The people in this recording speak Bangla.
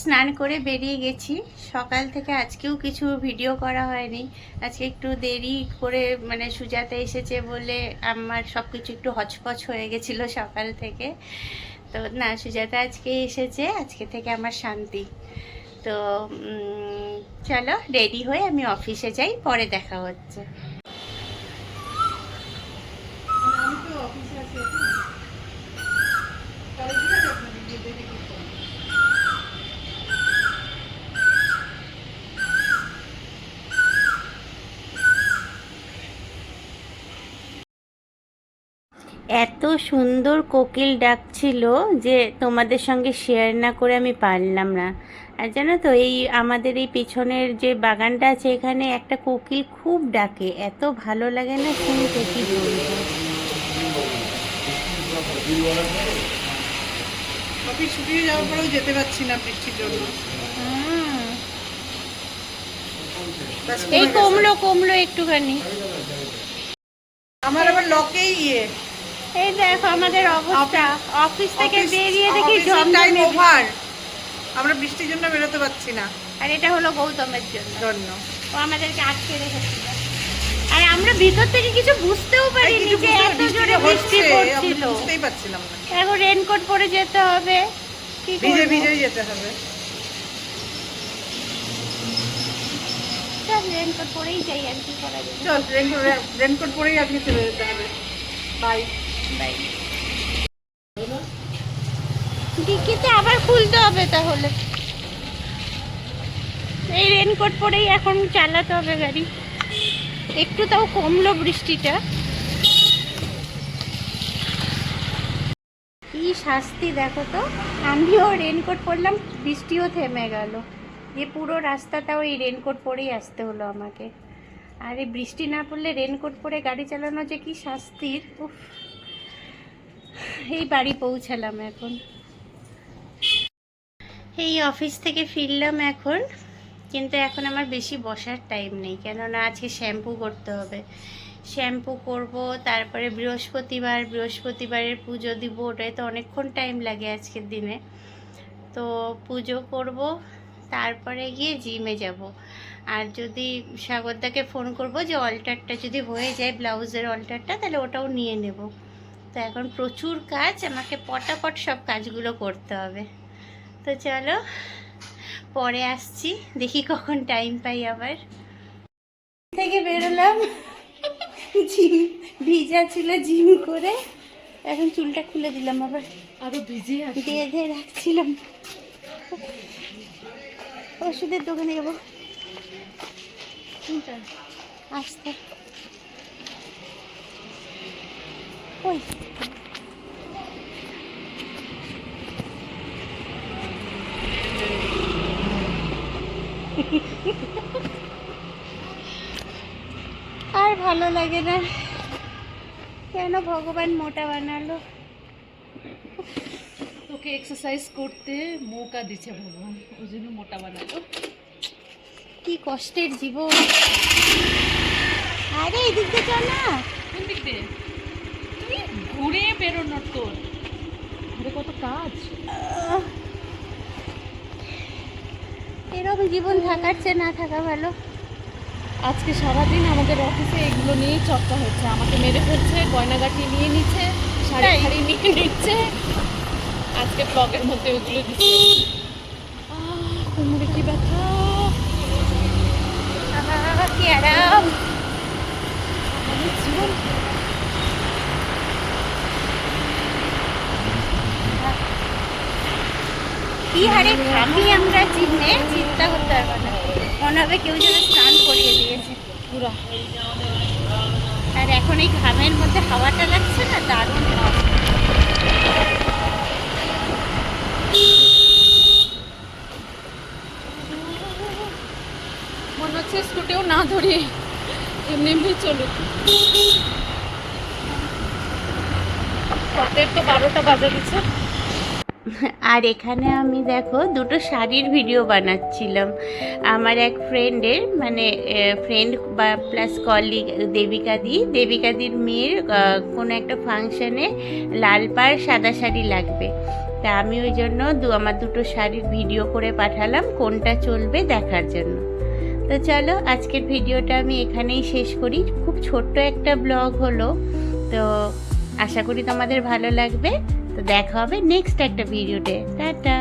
স্নান করে বেরিয়ে গেছি। সকাল থেকে আজকেও কিছু ভিডিও করা হয়নি। আজকে একটু দেরি করে মানে সুজাতা এসেছে বলে আমার সব কিছু একটু হচপচ হয়ে গেছিলো সকাল থেকে। তো না, সুজাতা আজকে এসেছে, আজকে থেকে আমার শান্তি। তো চলো রেডি হয়ে আমি অফিসে যাই, পরে দেখা হচ্ছে। এত সুন্দর কোকিল ডাকছিল যে তোমাদের সঙ্গে শেয়ার না করে আমি পারলাম না। আর জানো তো, এই আমাদের এই পিছনের যে বাগানটা আছে, এখানে একটা কোকিল খুব ডাকে, এত ভালো লাগে না শুনতে, কি বলবো। অফিস ছুটিয়ে যাওয়ার পরেও যেতে পারছি না বৃষ্টির জন্য। এই কমলো কমলো একটুখানি। আমার আবার লকেই এই দেখো আমাদের অবস্থা, অফিস থেকে বেরিয়ে দেখি টাইম ওভার, আমরা বৃষ্টির জন্য বেরোতে পারছি না। আর এটা হলো গৌতমের জন্য, ও আমাদেরকে আটকে রেখেছিল। আর আমরা ভিতর থেকে কিছু বুঝতেও পারিনি যে এত জোরে বৃষ্টি পড়ছিল, বুঝতেই পারছিলাম না। এখন রেনকোট পরে যেতে হবে, ভিজে ভিজেই যেতে হবে। রেনকোট পরেই যাই, আর কি করা যাবে। চল রেনকোট পরেই আজকে চলে যেতে হবে। Bye bye. ডিকিতে আবার খুলতে হবে তাহলে। এই রেনকোট পরেই এখন চালাতে হবে গাড়ি। একটু তাও কমলো বৃষ্টিটা। কি শাস্তি দেখো তো, আমিও রেনকোট পরলাম, বৃষ্টিও থেমে গেল। যে পুরো রাস্তাটাও এই রেনকোট পরেই আসতে হলো আমাকে। আর এই বৃষ্টি না পড়লে রেনকোট পরে গাড়ি চালানো যে কি শাস্তির। উফ, এই বাড়ি পৌঁছালাম এখন। এই অফিস থেকে ফিরলাম এখন, কিন্তু এখন আমার বেশি বসার টাইম নেই, কেননা আজকে শ্যাম্পু করতে হবে। শ্যাম্পু করব, তারপরে বৃহস্পতিবারের পুজো দিব, ওটাই তো অনেকক্ষণ টাইম লাগে আজকের দিনে। তো পুজো করব, তারপরে গিয়ে জিমে যাব। আর যদি সাগরদাকে ফোন করব যে অল্টারটা যদি হয়ে যায়, ব্লাউজের অল্টারটা, তাহলে ওটাও নিয়ে নেব। তো এখন প্রচুর কাজ, আমাকে পটাপট সব কাজগুলো করতে হবে। তো চলো পরে আসছি, দেখি কখন টাইম পাই। আবার থেকে বেরোলাম, জিম ভিজা ছিল, জিম করে এখন চুলটা খুলে দিলাম, আবার আরো ভিজে বেঁধে রাখছিলাম। ওষুধের দোকানে যাবো, আসতে ওই আর ভালো লাগে না, কেন ভগবান মোটা বানালো। তোকে এক্সারসাইজ করতে মৌকা দিচ্ছে ভগবান, ওই জন্য মোটা বানালো। কি কষ্টের জীবন। আরে এদিক দিয়ে চল না। কোন দিক দিয়ে? ঘুরে বেরোনোর তোর ঘুরে কত কাজ। এরকম জীবন থাকার চেয়ে না থাকা ভালো। আজকে সারাদিন আমাদের অফিসে এগুলো নিয়েই চর্চা হচ্ছে, আমাকে মেরে ফেলছে, গয়নাগাটি নিয়ে নিচ্ছে, শাড়ি ফাড়ি নিয়ে নিচ্ছে। আজকে ব্লগের মধ্যে ওগুলো দিচ্ছে। কোমরে কি ব্যথা, কি আরাম। আমাদের জীবন। কি হারে ঘামি আমরা জিমে, চিন্তা করতে পারবো না, মনে হবে কেউ যেন স্নান করিয়ে দিয়েছে পুরা। আর এখন এই ঘামের মধ্যে হাওয়াটা লাগছে না, দারুণ হাওয়া। মনে হচ্ছে স্কুটিও না ধরে এমনি এমনি চলুক। কতের তো 12টা বাজে দিচ্ছে। আর এখানে আমি দেখো দুটো শাড়ির ভিডিও বানাচ্ছিলাম আমার এক ফ্রেন্ডের, মানে ফ্রেন্ড বা প্লাস কলিগ দেবিকাদির মেয়ের কোনো একটা ফাংশানে লাল পাড় সাদা শাড়ি লাগবে। তা আমি ওই জন্য আমার দুটো শাড়ির ভিডিও করে পাঠালাম কোনটা চলবে দেখার জন্য। তো চলো আজকের ভিডিওটা আমি এখানেই শেষ করি, খুব ছোট্ট একটা ব্লগ হলো, তো আশা করি তোমাদের ভালো লাগবে। তো দেখা হবে নেক্সট একটা ভিডিওতে। টাটা।